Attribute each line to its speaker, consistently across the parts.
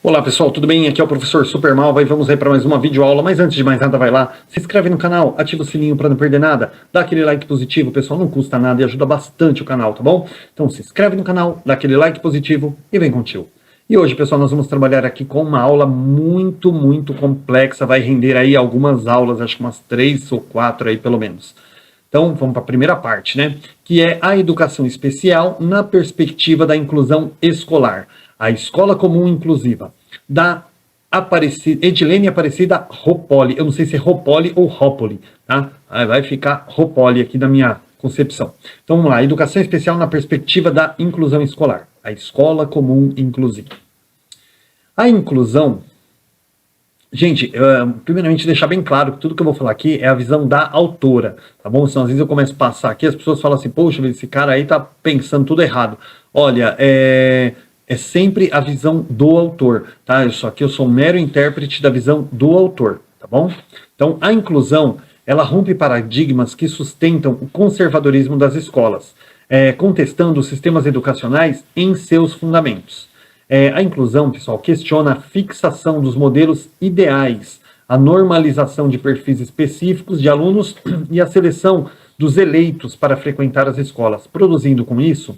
Speaker 1: Olá pessoal, tudo bem? Aqui é o professor Supermalva e vamos aí para mais uma videoaula, mas antes de mais nada vai lá, se inscreve no canal, ativa o sininho para não perder nada, dá aquele like positivo, pessoal, não custa nada e ajuda bastante o canal, tá bom? Então se inscreve no canal, dá aquele like positivo e vem contigo. E hoje, pessoal, nós vamos trabalhar aqui com uma aula muito complexa, vai render aí algumas aulas, acho que umas 3 ou 4 aí pelo menos. Então, vamos para a primeira parte, né? Que é a educação especial na perspectiva da inclusão escolar. A escola comum inclusiva, da Edilene Aparecida Ropoli. Eu não sei se é Ropoli ou Ropoli, tá? Vai ficar Ropoli aqui na minha concepção. Então, vamos lá. Educação especial na perspectiva da inclusão escolar. A escola comum inclusiva. A inclusão... Gente, primeiramente deixar bem claro que tudo que eu vou falar aqui é a visão da autora, tá bom? Senão às vezes eu começo a passar aqui, as pessoas falam assim, poxa, esse cara aí tá pensando tudo errado. Olha, é sempre a visão do autor, tá? Isso aqui eu sou um mero intérprete da visão do autor, tá bom? Então, a inclusão, ela rompe paradigmas que sustentam o conservadorismo das escolas, contestando os sistemas educacionais em seus fundamentos. A inclusão, pessoal, questiona a fixação dos modelos ideais, a normalização de perfis específicos de alunos e a seleção dos eleitos para frequentar as escolas, produzindo com isso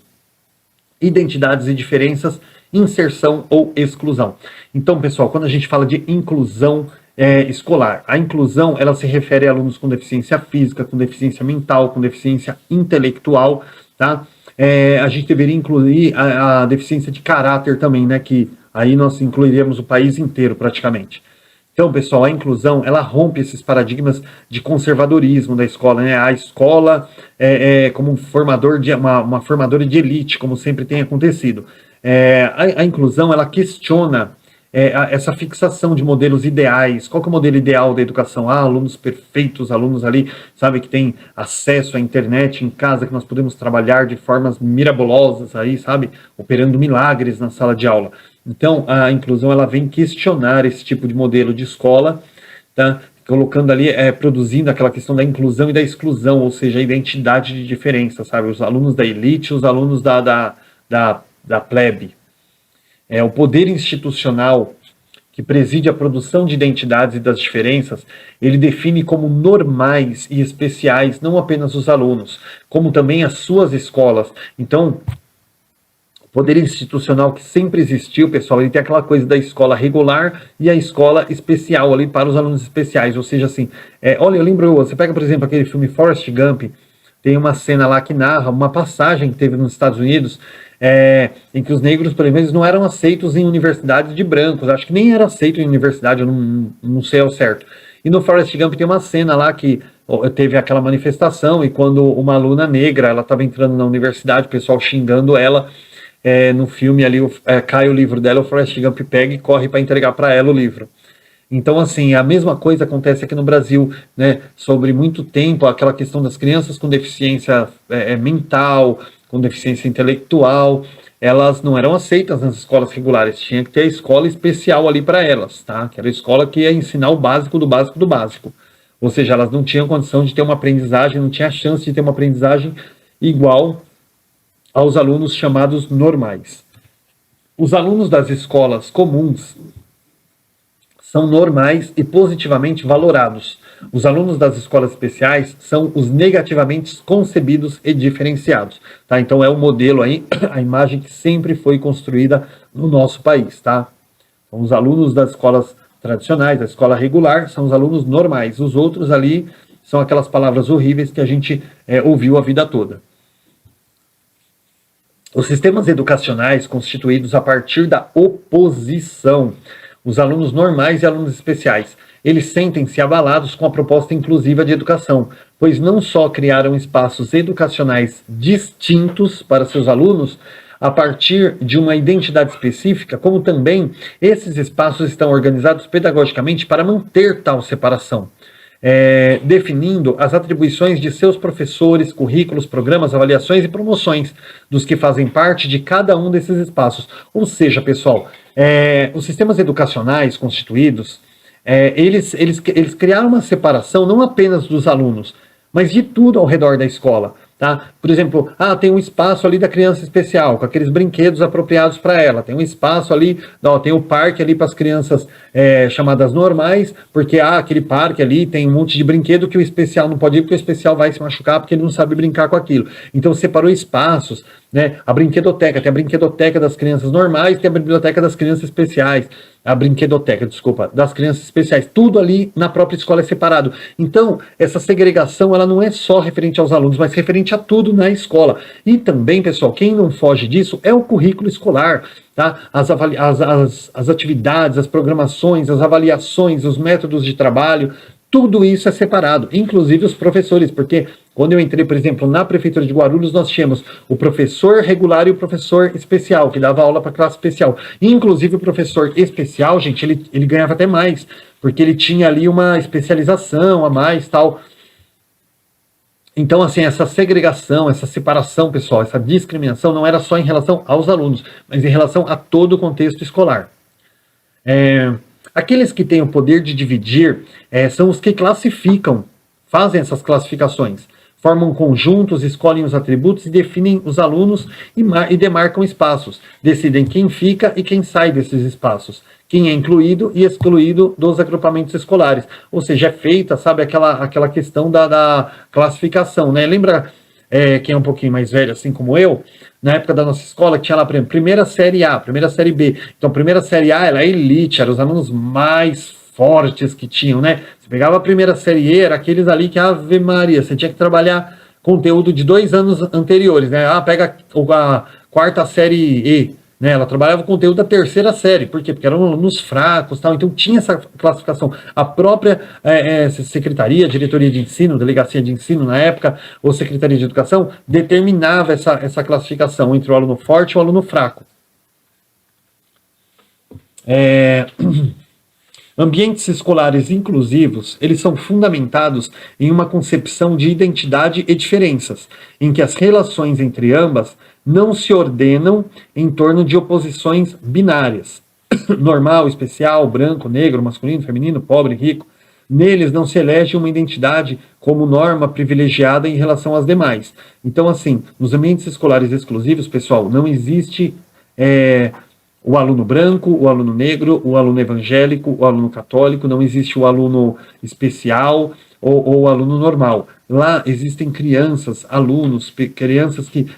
Speaker 1: identidades e diferenças, inserção ou exclusão. Então, pessoal, quando a gente fala de inclusão escolar, a inclusão ela se refere a alunos com deficiência física, com deficiência mental, com deficiência intelectual, tá? A gente deveria incluir a deficiência de caráter também, né? Que aí nós incluiríamos o país inteiro praticamente. Então, pessoal, a inclusão, ela rompe esses paradigmas de conservadorismo da escola, né? A escola como um formador uma formadora de elite, como sempre tem acontecido. A inclusão, ela questiona essa fixação de modelos ideais. Qual que é o modelo ideal da educação? Alunos perfeitos, alunos ali, sabe, que tem acesso à internet em casa, que nós podemos trabalhar de formas mirabolosas aí, sabe, operando milagres na sala de aula. Então, a inclusão, ela vem questionar esse tipo de modelo de escola, tá? Colocando ali, produzindo aquela questão da inclusão e da exclusão, ou seja, a identidade de diferença, sabe? Os alunos da elite, os alunos da plebe. O poder institucional que preside a produção de identidades e das diferenças, ele define como normais e especiais não apenas os alunos, como também as suas escolas. Então, o poder institucional que sempre existiu, pessoal, ele tem aquela coisa da escola regular e a escola especial ali para os alunos especiais, ou seja, assim, olha, eu lembro, você pega, por exemplo, aquele filme Forrest Gump, tem uma cena lá que narra uma passagem que teve nos Estados Unidos, em que os negros, pelo menos, não eram aceitos em universidades de brancos. Acho que nem era aceito em universidade, eu não sei ao certo. E no Forrest Gump tem uma cena lá que teve aquela manifestação, e quando uma aluna negra, ela estava entrando na universidade, o pessoal xingando ela, no filme ali, cai o livro dela, o Forrest Gump pega e corre para entregar para ela o livro. Então, assim, a mesma coisa acontece aqui no Brasil, né? Sobre muito tempo, aquela questão das crianças com deficiência mental, com deficiência intelectual, elas não eram aceitas nas escolas regulares, tinha que ter a escola especial ali para elas, tá? Que era a escola que ia ensinar o básico do básico do básico. Ou seja, elas não tinham condição de ter uma aprendizagem, não tinha chance de ter uma aprendizagem igual aos alunos chamados normais. Os alunos das escolas comuns são normais e positivamente valorados. Os alunos das escolas especiais são os negativamente concebidos e diferenciados, tá? Então é o modelo aí, a imagem que sempre foi construída no nosso país, tá? Então, os alunos das escolas tradicionais, da escola regular, são os alunos normais. Os outros ali são aquelas palavras horríveis que a gente ouviu a vida toda. Os sistemas educacionais constituídos a partir da oposição, os alunos normais e alunos especiais, eles sentem-se abalados com a proposta inclusiva de educação, pois não só criaram espaços educacionais distintos para seus alunos, a partir de uma identidade específica, como também esses espaços estão organizados pedagogicamente para manter tal separação, definindo as atribuições de seus professores, currículos, programas, avaliações e promoções dos que fazem parte de cada um desses espaços. Ou seja, pessoal, os sistemas educacionais constituídos, eles criaram uma separação não apenas dos alunos, mas de tudo ao redor da escola. tá? Por exemplo, tem um espaço ali da criança especial, com aqueles brinquedos apropriados para ela, tem um espaço ali, tem o parque ali para as crianças chamadas normais, porque aquele parque ali tem um monte de brinquedo que o especial não pode ir, porque o especial vai se machucar, porque ele não sabe brincar com aquilo. Então separou espaços, né? A brinquedoteca, tem a brinquedoteca das crianças normais, tem a biblioteca das crianças especiais, a brinquedoteca, desculpa, das crianças especiais, tudo ali na própria escola é separado. Então, essa segregação, ela não é só referente aos alunos, mas referente a tudo na escola. E também, pessoal, quem não foge disso é o currículo escolar, tá? As atividades, as programações, as avaliações, os métodos de trabalho, tudo isso é separado, inclusive os professores, porque quando eu entrei, por exemplo, na Prefeitura de Guarulhos, nós tínhamos o professor regular e o professor especial, que dava aula para classe especial. Inclusive o professor especial, gente, ele ganhava até mais, porque ele tinha ali uma especialização a mais, tal. Então, assim, essa segregação, essa separação, pessoal, essa discriminação não era só em relação aos alunos, mas em relação a todo o contexto escolar. Aqueles que têm o poder de dividir são os que classificam, fazem essas classificações, formam conjuntos, escolhem os atributos e definem os alunos e demarcam espaços, decidem quem fica e quem sai desses espaços, quem é incluído e excluído dos agrupamentos escolares. Ou seja, é feita, sabe, aquela questão da classificação, né? Lembra quem é um pouquinho mais velho, assim como eu, na época da nossa escola, que tinha lá, por exemplo, primeira série A, primeira série B. Então, primeira série A, ela é elite, eram os alunos mais fortes que tinham, né? Você pegava a primeira série E, era aqueles ali que, Ave Maria, você tinha que trabalhar conteúdo de 2 anos anteriores, né? Pega a quarta série E, né? Ela trabalhava o conteúdo da terceira série. Por quê? Porque eram alunos fracos, tal. Então tinha essa classificação. A própria secretaria, diretoria de ensino, delegacia de ensino na época, ou secretaria de educação, determinava essa classificação entre o aluno forte e o aluno fraco. Ambientes escolares inclusivos, eles são fundamentados em uma concepção de identidade e diferenças, em que as relações entre ambas não se ordenam em torno de oposições binárias, normal, especial, branco, negro, masculino, feminino, pobre, rico. Neles não se elege uma identidade como norma privilegiada em relação às demais. Então, assim, nos ambientes escolares exclusivos, pessoal, não existe o aluno branco, o aluno negro, o aluno evangélico, o aluno católico, não existe o aluno especial ou o aluno normal. Lá existem crianças, alunos,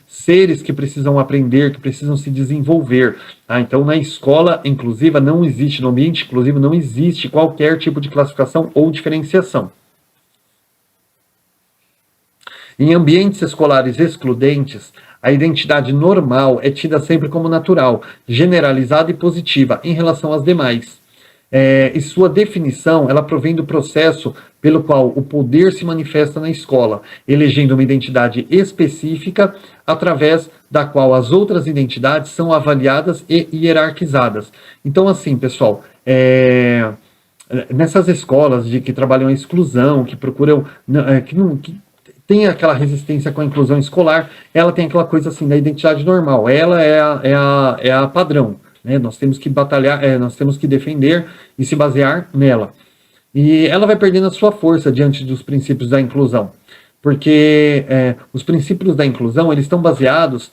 Speaker 1: seres que precisam aprender, que precisam se desenvolver. Tá? Então, na escola inclusiva não existe, no ambiente inclusivo não existe qualquer tipo de classificação ou diferenciação. Em ambientes escolares excludentes, a identidade normal é tida sempre como natural, generalizada e positiva em relação às demais. E sua definição, ela provém do processo pelo qual o poder se manifesta na escola, elegendo uma identidade específica através da qual as outras identidades são avaliadas e hierarquizadas. Então, assim, pessoal, nessas escolas que trabalham a exclusão, que procuram, que tem aquela resistência com a inclusão escolar, ela tem aquela coisa assim da identidade normal, ela é a padrão, né? Nós temos que batalhar, nós temos que defender e se basear nela. E ela vai perdendo a sua força diante dos princípios da inclusão, porque os princípios da inclusão, eles estão baseados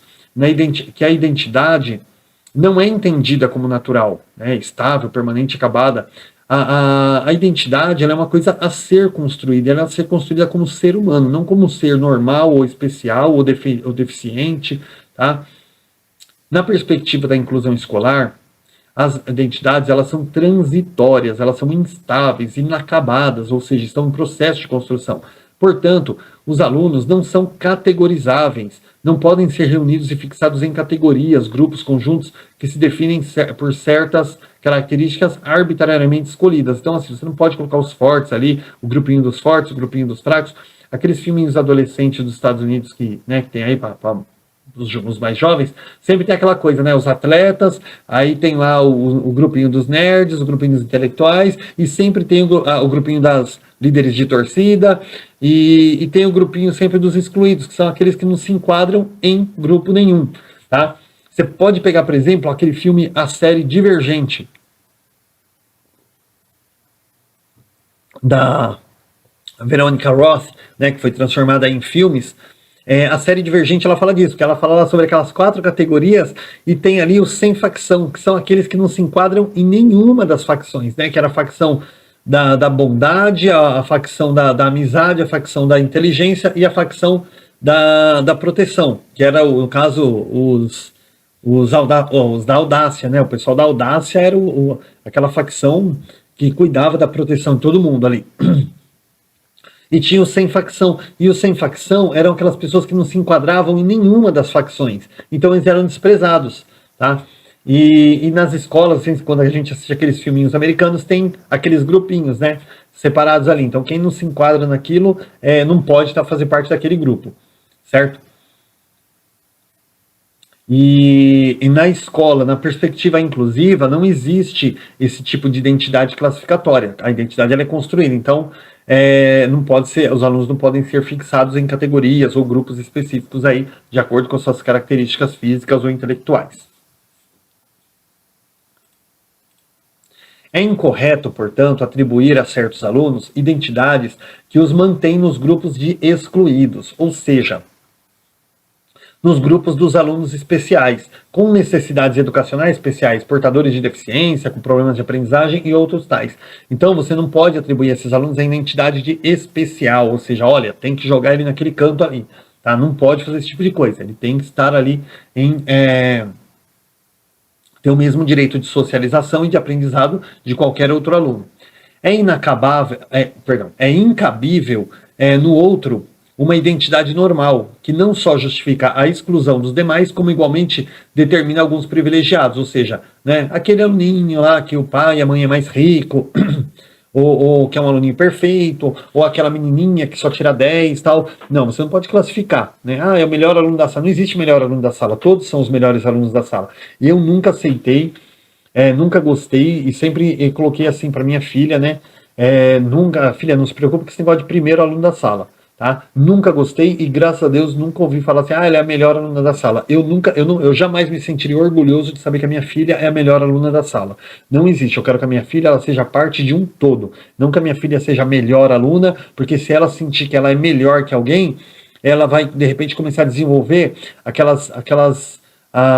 Speaker 1: que a identidade não é entendida como natural, né? Estável, permanente, acabada. A identidade, ela é uma coisa a ser construída, ela é a ser construída como ser humano, não como ser normal ou especial ou deficiente, tá? Na perspectiva da inclusão escolar, as identidades, elas são transitórias, elas são instáveis, inacabadas, ou seja, estão em processo de construção. Portanto, os alunos não são categorizáveis, não podem ser reunidos e fixados em categorias, grupos, conjuntos que se definem por certas características arbitrariamente escolhidas. Então, assim, você não pode colocar os fortes ali, o grupinho dos fortes, o grupinho dos fracos. Aqueles filminhos adolescentes dos Estados Unidos que tem aí para os mais jovens, sempre tem aquela coisa, né? Os atletas, aí tem lá o grupinho dos nerds, o grupinho dos intelectuais, e sempre tem o grupinho das líderes de torcida, e tem o grupinho sempre dos excluídos, que são aqueles que não se enquadram em grupo nenhum, tá? Você pode pegar, por exemplo, aquele filme, a série Divergente, da Veronica Roth, né, que foi transformada em filmes. A série Divergente, ela fala disso, que ela fala lá sobre aquelas 4 categorias e tem ali os sem facção, que são aqueles que não se enquadram em nenhuma das facções, né? Que era a facção da bondade, a facção da amizade, a facção da inteligência e a facção da proteção, que era, no caso, os da audácia, né? O pessoal da audácia era aquela facção que cuidava da proteção de todo mundo ali. E tinha os sem facção. E os sem facção eram aquelas pessoas que não se enquadravam em nenhuma das facções. Então eles eram desprezados, tá? E nas escolas, assim, quando a gente assiste aqueles filminhos americanos, tem aqueles grupinhos, né? Separados ali. Então quem não se enquadra naquilo não pode fazer parte daquele grupo, certo? E na escola, na perspectiva inclusiva, não existe esse tipo de identidade classificatória. A identidade ela é construída, então não pode ser, os alunos não podem ser fixados em categorias ou grupos específicos aí, de acordo com suas características físicas ou intelectuais. É incorreto, portanto, atribuir a certos alunos identidades que os mantêm nos grupos de excluídos, ou seja, nos grupos dos alunos especiais, com necessidades educacionais especiais, portadores de deficiência, com problemas de aprendizagem e outros tais. Então, você não pode atribuir a esses alunos a identidade de especial, ou seja, olha, tem que jogar ele naquele canto ali, tá? Não pode fazer esse tipo de coisa, ele tem que estar ali ter o mesmo direito de socialização e de aprendizado de qualquer outro aluno. É incabível no outro uma identidade normal, que não só justifica a exclusão dos demais, como igualmente determina alguns privilegiados, ou seja, né, aquele aluninho lá que o pai e a mãe é mais rico, ou que é um aluninho perfeito, ou aquela menininha que só tira 10 e tal. Não, você não pode classificar, né? É o melhor aluno da sala. Não existe melhor aluno da sala, todos são os melhores alunos da sala. E eu nunca aceitei, nunca gostei, e sempre coloquei assim para minha filha, né? Nunca, filha, não se preocupe com esse negócio de primeiro aluno da sala. Tá? Nunca gostei e graças a Deus nunca ouvi falar assim, ela é a melhor aluna da sala. Eu jamais me sentiria orgulhoso de saber que a minha filha é a melhor aluna da sala. Não existe. Eu quero que a minha filha ela seja parte de um todo. Não que a minha filha seja a melhor aluna, porque se ela sentir que ela é melhor que alguém, ela vai de repente começar a desenvolver aquelas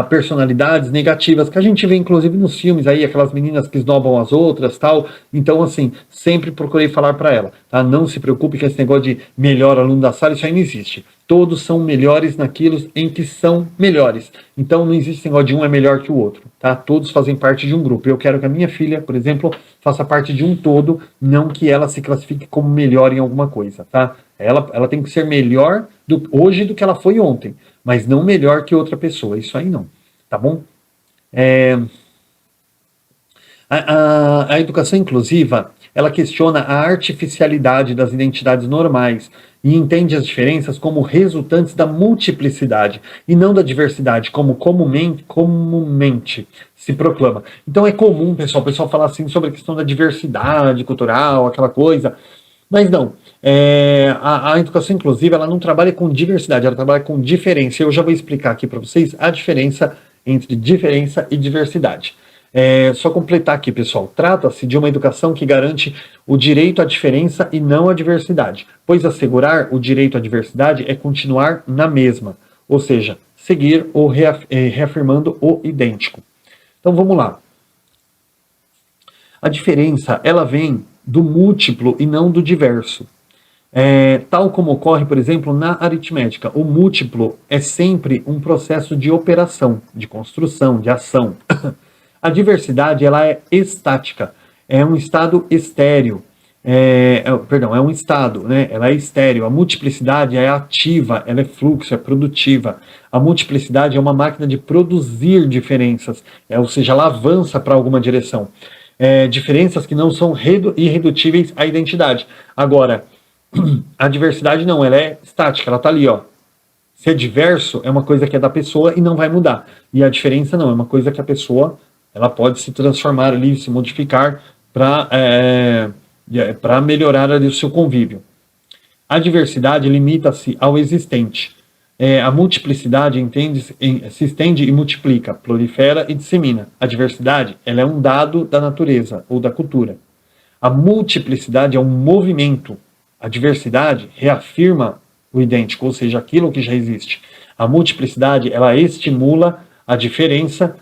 Speaker 1: personalidades negativas que a gente vê inclusive nos filmes aí, aquelas meninas que esnobam as outras, tal. Então assim, sempre procurei falar para ela, tá? Não se preocupe com esse negócio de melhor aluno da sala, isso aí não existe. Todos são melhores naquilo em que são melhores. Então não existe esse negócio de um é melhor que o outro, tá? Todos fazem parte de um grupo. Eu quero que a minha filha, por exemplo, faça parte de um todo, não que ela se classifique como melhor em alguma coisa, tá? Ela tem que ser melhor hoje do que ela foi ontem, mas não melhor que outra pessoa, isso aí não, tá bom? A educação inclusiva, ela questiona a artificialidade das identidades normais e entende as diferenças como resultantes da multiplicidade e não da diversidade, como comumente se proclama. Então é comum, pessoal, o pessoal falar assim sobre a questão da diversidade cultural, aquela coisa, mas não. A educação inclusiva ela não trabalha com diversidade, ela trabalha com diferença. Eu já vou explicar aqui para vocês a diferença entre diferença e diversidade. Só completar aqui, pessoal. Trata-se de uma educação que garante o direito à diferença e não à diversidade, pois assegurar o direito à diversidade é continuar na mesma, ou seja, seguir ou reafirmando o idêntico. Então vamos lá. A diferença ela vem do múltiplo e não do diverso. Tal como ocorre, por exemplo, na aritmética. O múltiplo é sempre um processo de operação, de construção, de ação. A diversidade ela é estática, é um estado estéreo. É um estado, né? Ela é estéreo. A multiplicidade é ativa, ela é fluxo, é produtiva. A multiplicidade é uma máquina de produzir diferenças, ou seja, ela avança para alguma direção. Diferenças que não são irredutíveis à identidade. Agora, a diversidade não, ela é estática, ela está ali, ó. Ser diverso é uma coisa que é da pessoa e não vai mudar. E a diferença não, é uma coisa que a pessoa ela pode se transformar ali, se modificar para melhorar ali o seu convívio. A diversidade limita-se ao existente. A multiplicidade se estende e multiplica, prolifera e dissemina. A diversidade ela é um dado da natureza ou da cultura. A multiplicidade é um movimento. A diversidade reafirma o idêntico, ou seja, aquilo que já existe. A multiplicidade, ela estimula a diferença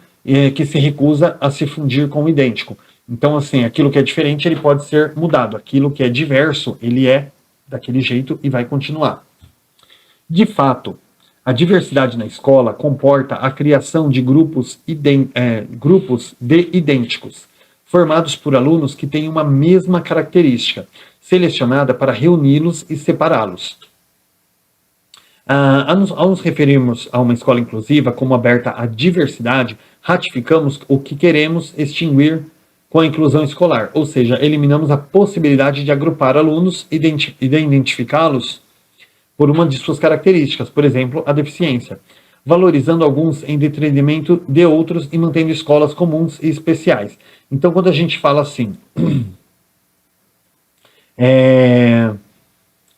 Speaker 1: que se recusa a se fundir com o idêntico. Então, assim, aquilo que é diferente, ele pode ser mudado. Aquilo que é diverso, ele é daquele jeito e vai continuar. De fato, a diversidade na escola comporta a criação de grupos de idênticos, formados por alunos que têm uma mesma característica, selecionada para reuni-los e separá-los. Ao nos referirmos a uma escola inclusiva como aberta à diversidade, ratificamos o que queremos extinguir com a inclusão escolar, ou seja, eliminamos a possibilidade de agrupar alunos e de identificá-los por uma de suas características, por exemplo, a deficiência, valorizando alguns em detrimento de outros e mantendo escolas comuns e especiais. Então, quando a gente fala assim,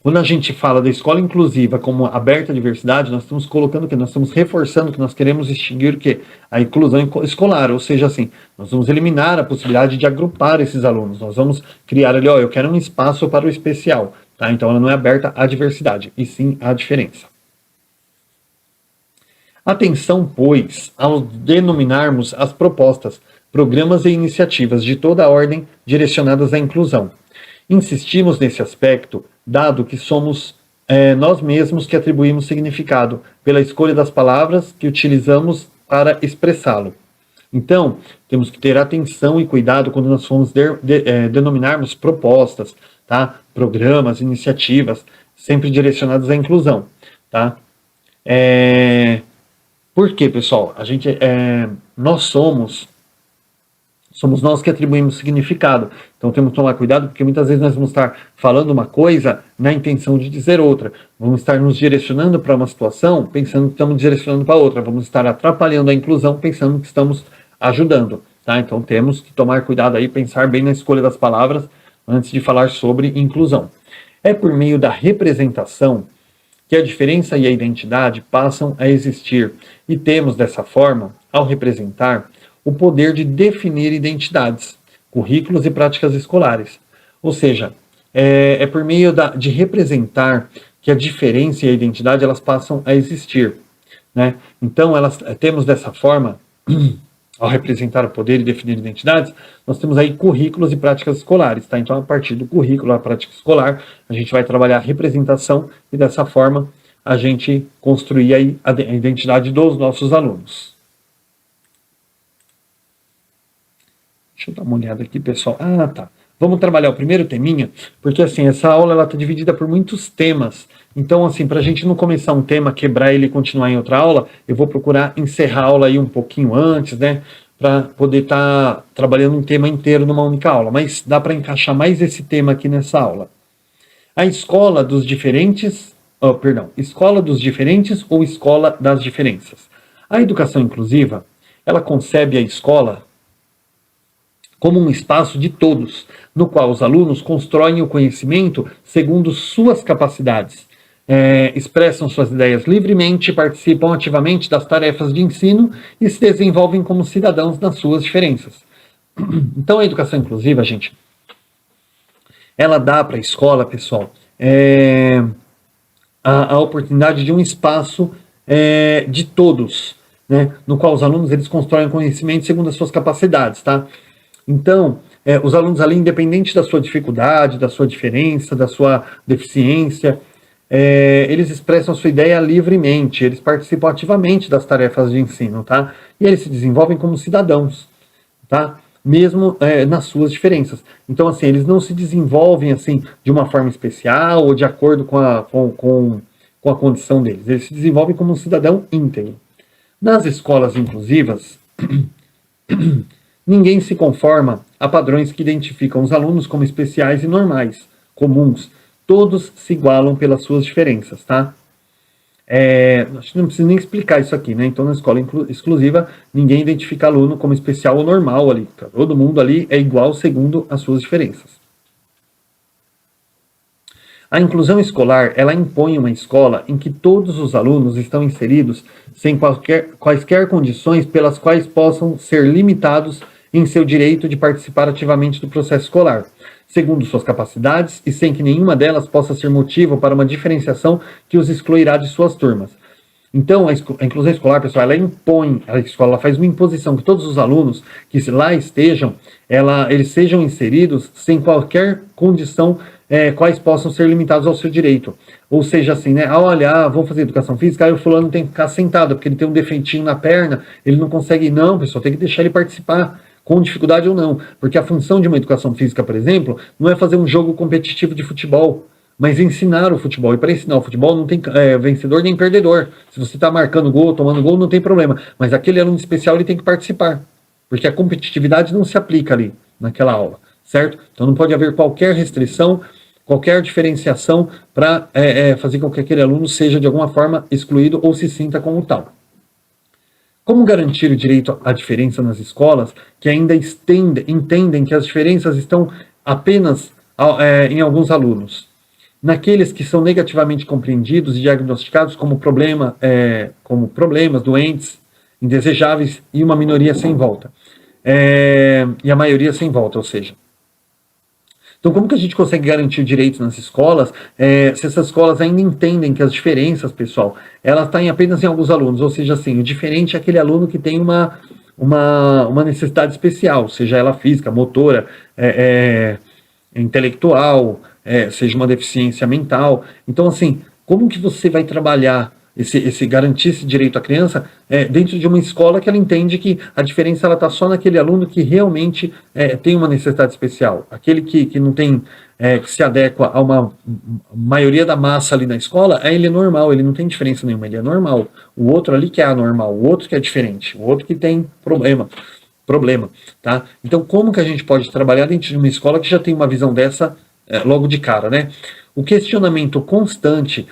Speaker 1: quando a gente fala da escola inclusiva como aberta à diversidade, nós estamos colocando que nós estamos reforçando que nós queremos extinguir o quê? A inclusão escolar, ou seja, assim, nós vamos eliminar a possibilidade de agrupar esses alunos. Nós vamos criar ali, eu quero um espaço para o especial, tá? Então ela não é aberta à diversidade, e sim à diferença. Atenção, pois, ao denominarmos as propostas, programas e iniciativas de toda a ordem direcionadas à inclusão. Insistimos nesse aspecto, dado que somos nós mesmos que atribuímos significado pela escolha das palavras que utilizamos para expressá-lo. Então, temos que ter atenção e cuidado quando nós formos denominarmos propostas, tá? Programas, iniciativas, sempre direcionados à inclusão. Tá? Por quê, pessoal? Nós somos nós que atribuímos significado. Então temos que tomar cuidado, porque muitas vezes nós vamos estar falando uma coisa na intenção de dizer outra. Vamos estar nos direcionando para uma situação pensando que estamos direcionando para outra. Vamos estar atrapalhando a inclusão pensando que estamos ajudando. Tá? Então temos que tomar cuidado aí, pensar bem na escolha das palavras antes de falar sobre inclusão. É por meio da representação que a diferença e a identidade passam a existir. E temos, dessa forma, ao representar, o poder de definir identidades, currículos e práticas escolares. Ou seja, é por meio de representar que a diferença e a identidade elas passam a existir. Né? Então, temos dessa forma, ao representar o poder e definir identidades, nós temos aí currículos e práticas escolares. Tá? Então, a partir do currículo, a prática escolar, a gente vai trabalhar a representação e dessa forma a gente construir aí a identidade dos nossos alunos. Deixa eu dar uma olhada aqui, pessoal. Tá. Vamos trabalhar o primeiro teminha, porque assim, essa aula está dividida por muitos temas. Então, assim, para a gente não começar um tema, quebrar ele e continuar em outra aula, eu vou procurar encerrar a aula aí um pouquinho antes, né? Para poder estar trabalhando um tema inteiro numa única aula. Mas dá para encaixar mais esse tema aqui nessa aula. A escola dos diferentes... escola dos diferentes ou escola das diferenças. A educação inclusiva, ela concebe a escola como um espaço de todos, no qual os alunos constroem o conhecimento segundo suas capacidades, expressam suas ideias livremente, participam ativamente das tarefas de ensino e se desenvolvem como cidadãos nas suas diferenças. Então, a educação inclusiva, gente, ela dá para a escola, pessoal, a oportunidade de um espaço de todos, né, no qual os alunos eles constroem conhecimento segundo as suas capacidades, tá? Então, os alunos ali, independente da sua dificuldade, da sua diferença, da sua deficiência, eles expressam a sua ideia livremente, eles participam ativamente das tarefas de ensino, tá? E eles se desenvolvem como cidadãos, tá? Mesmo nas suas diferenças. Então, assim, eles não se desenvolvem assim de uma forma especial ou de acordo com a condição deles. Eles se desenvolvem como um cidadão íntegro. Nas escolas inclusivas, ninguém se conforma a padrões que identificam os alunos como especiais e normais, comuns. Todos se igualam pelas suas diferenças, tá? Acho que não preciso nem explicar isso aqui, né? Então, na escola exclusiva, ninguém identifica aluno como especial ou normal ali. Todo mundo ali é igual segundo as suas diferenças. A inclusão escolar, ela impõe uma escola em que todos os alunos estão inseridos sem quaisquer condições pelas quais possam ser limitados em seu direito de participar ativamente do processo escolar, segundo suas capacidades e sem que nenhuma delas possa ser motivo para uma diferenciação que os excluirá de suas turmas. Então, a inclusão escolar, pessoal, ela impõe, a escola ela faz uma imposição que todos os alunos que lá estejam, eles sejam inseridos sem qualquer condição, quais possam ser limitados ao seu direito. Ou seja, assim, né? Olha, vamos fazer educação física, aí o fulano tem que ficar sentado, porque ele tem um defeitinho na perna, ele não consegue. Não, pessoal, tem que deixar ele participar, com dificuldade ou não. Porque a função de uma educação física, por exemplo, não é fazer um jogo competitivo de futebol, mas ensinar o futebol. E para ensinar o futebol não tem vencedor nem perdedor. Se você está marcando gol, tomando gol, não tem problema. Mas aquele aluno especial ele tem que participar. Porque a competitividade não se aplica ali, naquela aula. Certo? Então não pode haver qualquer restrição, qualquer diferenciação para fazer com que aquele aluno seja de alguma forma excluído ou se sinta como tal. Como garantir o direito à diferença nas escolas que ainda entendem que as diferenças estão apenas em alguns alunos? Naqueles que são negativamente compreendidos e diagnosticados como problemas, doentes, indesejáveis e uma minoria sem volta. E a maioria sem volta, ou seja. Então, como que a gente consegue garantir direitos nas escolas se essas escolas ainda entendem que as diferenças, pessoal, elas estão apenas em alguns alunos, ou seja, assim, o diferente é aquele aluno que tem uma necessidade especial, seja ela física, motora, intelectual, seja uma deficiência mental. Então, assim, como que você vai trabalhar garantir esse direito à criança dentro de uma escola que ela entende que a diferença ela está só naquele aluno que realmente tem uma necessidade especial, aquele que não tem, que se adequa a uma maioria da massa ali na escola, ele é normal, ele não tem diferença nenhuma, ele é normal. O outro ali que é anormal, o outro que é diferente, o outro que tem problema, tá? Então, como que a gente pode trabalhar dentro de uma escola que já tem uma visão dessa logo de cara, né? O questionamento constante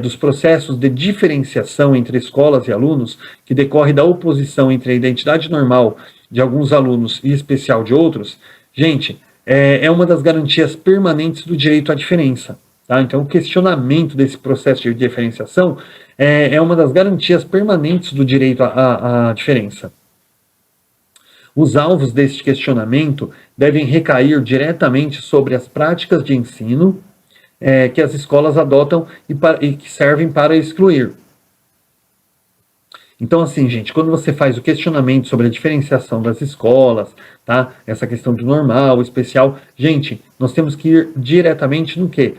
Speaker 1: dos processos de diferenciação entre escolas e alunos, que decorre da oposição entre a identidade normal de alguns alunos e especial de outros, gente, é uma das garantias permanentes do direito à diferença. Tá? Então, o questionamento desse processo de diferenciação é uma das garantias permanentes do direito à diferença. Os alvos deste questionamento devem recair diretamente sobre as práticas de ensino que as escolas adotam e que servem para excluir. Então, assim, gente, quando você faz o questionamento sobre a diferenciação das escolas, tá? Essa questão do normal, especial, gente, nós temos que ir diretamente no quê?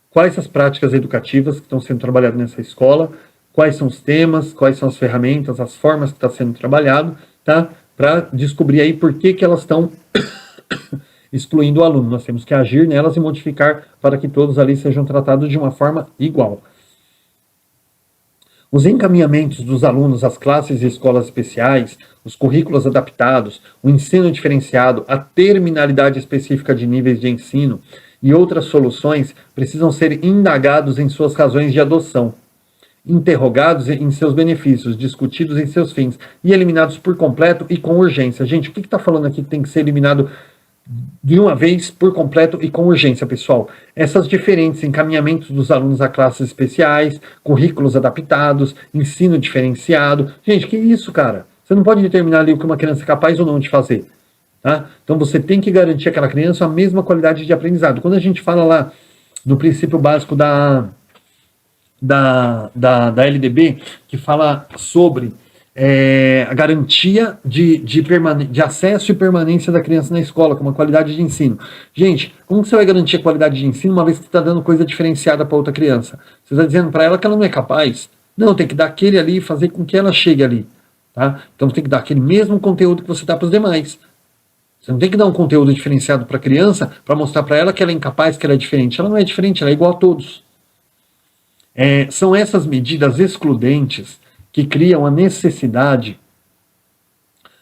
Speaker 1: Quais as práticas educativas que estão sendo trabalhadas nessa escola, quais são os temas, quais são as ferramentas, as formas que está sendo trabalhado, tá? Para descobrir aí por que elas estão excluindo o aluno. Nós temos que agir nelas e modificar para que todos ali sejam tratados de uma forma igual. Os encaminhamentos dos alunos às classes e escolas especiais, os currículos adaptados, o ensino diferenciado, a terminalidade específica de níveis de ensino e outras soluções precisam ser indagados em suas razões de adoção, interrogados em seus benefícios, discutidos em seus fins e eliminados por completo e com urgência. Gente, o que está falando aqui que tem que ser eliminado de uma vez, por completo e com urgência, pessoal? Essas diferentes encaminhamentos dos alunos a classes especiais, currículos adaptados, ensino diferenciado. Gente, que isso, cara? Você não pode determinar ali o que uma criança é capaz ou não de fazer. Tá? Então você tem que garantir àquela criança a mesma qualidade de aprendizado. Quando a gente fala lá do princípio básico da LDB, que fala sobre a garantia de acesso e permanência da criança na escola, com uma qualidade de ensino. Gente, como você vai garantir a qualidade de ensino uma vez que você está dando coisa diferenciada para outra criança? Você está dizendo para ela que ela não é capaz? Não, tem que dar aquele ali e fazer com que ela chegue ali. Tá? Então tem que dar aquele mesmo conteúdo que você dá para os demais. Você não tem que dar um conteúdo diferenciado para a criança para mostrar para ela que ela é incapaz, que ela é diferente. Ela não é diferente, ela é igual a todos. São essas medidas excludentes que criam a necessidade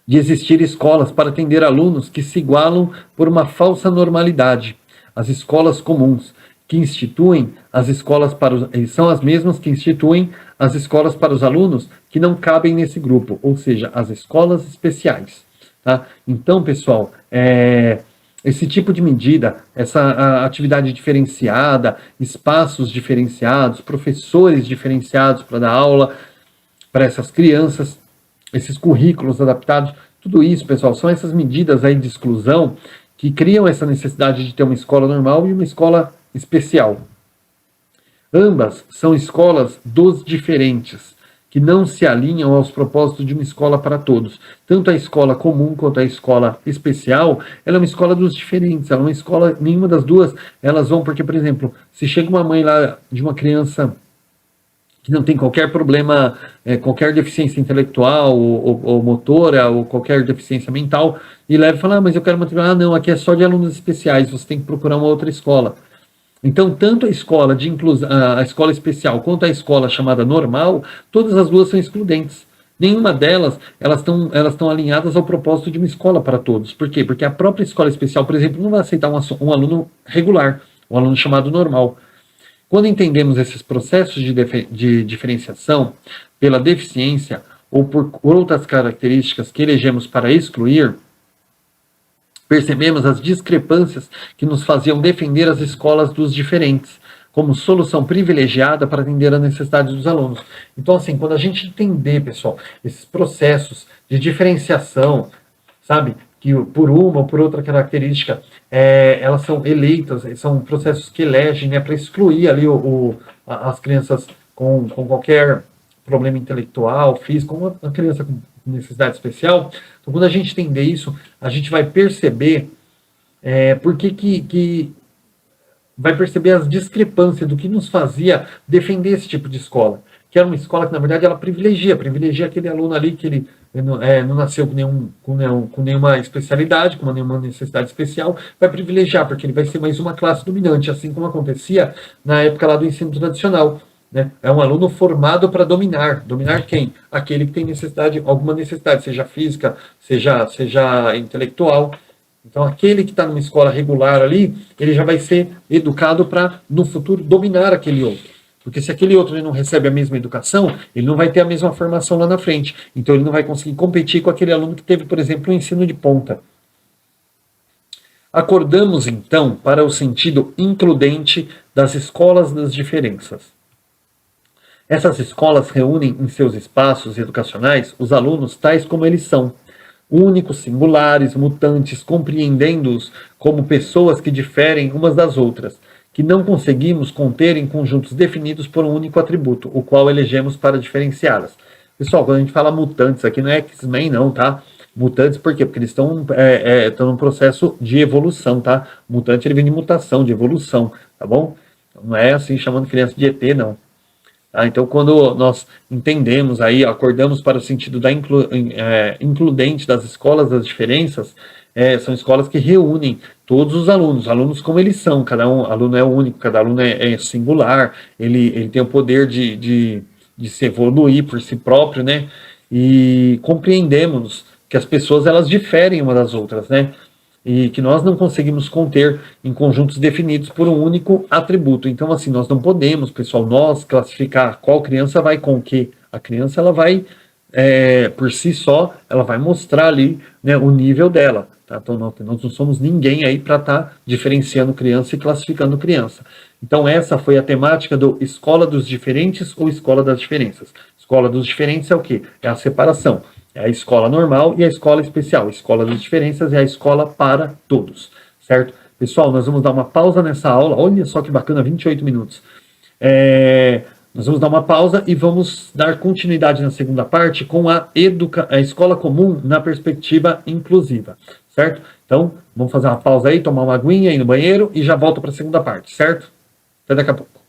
Speaker 1: de existir escolas para atender alunos que se igualam por uma falsa normalidade. As escolas comuns que instituem as escolas são as mesmas que instituem as escolas para os alunos que não cabem nesse grupo, ou seja, as escolas especiais. Tá? Então, pessoal, esse tipo de medida, essa atividade diferenciada, espaços diferenciados, professores diferenciados para dar aula para essas crianças, esses currículos adaptados, tudo isso, pessoal, são essas medidas aí de exclusão que criam essa necessidade de ter uma escola normal e uma escola especial. Ambas são escolas dos diferentes, que não se alinham aos propósitos de uma escola para todos. Tanto a escola comum quanto a escola especial, ela é uma escola dos diferentes, ela é uma escola, nenhuma das duas, elas vão, porque, por exemplo, se chega uma mãe lá de uma criança que não tem qualquer problema, qualquer deficiência intelectual ou motora, ou qualquer deficiência mental, e leva e fala, mas eu quero matricular, não, aqui é só de alunos especiais, você tem que procurar uma outra escola. Então, tanto a escola de inclusão, a escola especial, quanto a escola chamada normal, todas as duas são excludentes. Nenhuma delas, elas estão alinhadas ao propósito de uma escola para todos. Por quê? Porque a própria escola especial, por exemplo, não vai aceitar um aluno regular, um aluno chamado normal. Quando entendemos esses processos de diferenciação pela deficiência ou por outras características que elegemos para excluir, percebemos as discrepâncias que nos faziam defender as escolas dos diferentes como solução privilegiada para atender a necessidade dos alunos. Então, assim, quando a gente entender, pessoal, esses processos de diferenciação, sabe, que por uma ou por outra característica, elas são eleitas, são processos que elegem, né, para excluir ali as crianças com qualquer problema intelectual, físico, uma criança com necessidade especial. Então, quando a gente entender isso, a gente vai perceber por que vai perceber as discrepâncias do que nos fazia defender esse tipo de escola, que era uma escola que, na verdade, ela privilegia aquele aluno ali que ele não nasceu com nenhuma especialidade, com nenhuma necessidade especial, vai privilegiar, porque ele vai ser mais uma classe dominante, assim como acontecia na época lá do ensino tradicional. Né? É um aluno formado para dominar. Dominar quem? Aquele que tem alguma necessidade, seja física, seja intelectual. Então, aquele que está numa escola regular ali, ele já vai ser educado para, no futuro, dominar aquele outro. Porque se aquele outro ele não recebe a mesma educação, ele não vai ter a mesma formação lá na frente. Então, ele não vai conseguir competir com aquele aluno que teve, por exemplo, um ensino de ponta. Acordamos, então, para o sentido includente das escolas das diferenças. Essas escolas reúnem em seus espaços educacionais os alunos tais como eles são, únicos, singulares, mutantes, compreendendo-os como pessoas que diferem umas das outras, que não conseguimos conter em conjuntos definidos por um único atributo, o qual elegemos para diferenciá-las. Pessoal, quando a gente fala mutantes aqui, não é X-Men não, tá? Mutantes por quê? Porque eles estão num processo de evolução, tá? Mutante ele vem de mutação, de evolução, tá bom? Não é assim chamando criança de ET, não. Então, quando nós entendemos aí, acordamos para o sentido da includente das escolas das diferenças, são escolas que reúnem todos os alunos como eles são, cada aluno é único, cada aluno é singular, ele tem o poder de se evoluir por si próprio, né? E compreendemos que as pessoas elas diferem umas das outras, né? E que nós não conseguimos conter em conjuntos definidos por um único atributo. Então, assim, nós não podemos, pessoal, nós classificar qual criança vai com o quê. A criança, ela vai, por si só, ela vai mostrar ali, né, o nível dela. Tá? Então, nós não somos ninguém aí para estar diferenciando criança e classificando criança. Então, essa foi a temática do Escola dos Diferentes ou Escola das Diferenças. Escola dos Diferentes é o quê? É a separação. É a escola normal e a escola especial. A escola das diferenças é a escola para todos, certo? Pessoal, nós vamos dar uma pausa nessa aula. Olha só que bacana, 28 minutos. Nós vamos dar uma pausa e vamos dar continuidade na segunda parte com a escola comum na perspectiva inclusiva, certo? Então, vamos fazer uma pausa aí, tomar uma aguinha aí no banheiro e já volto para a segunda parte, certo? Até daqui a pouco.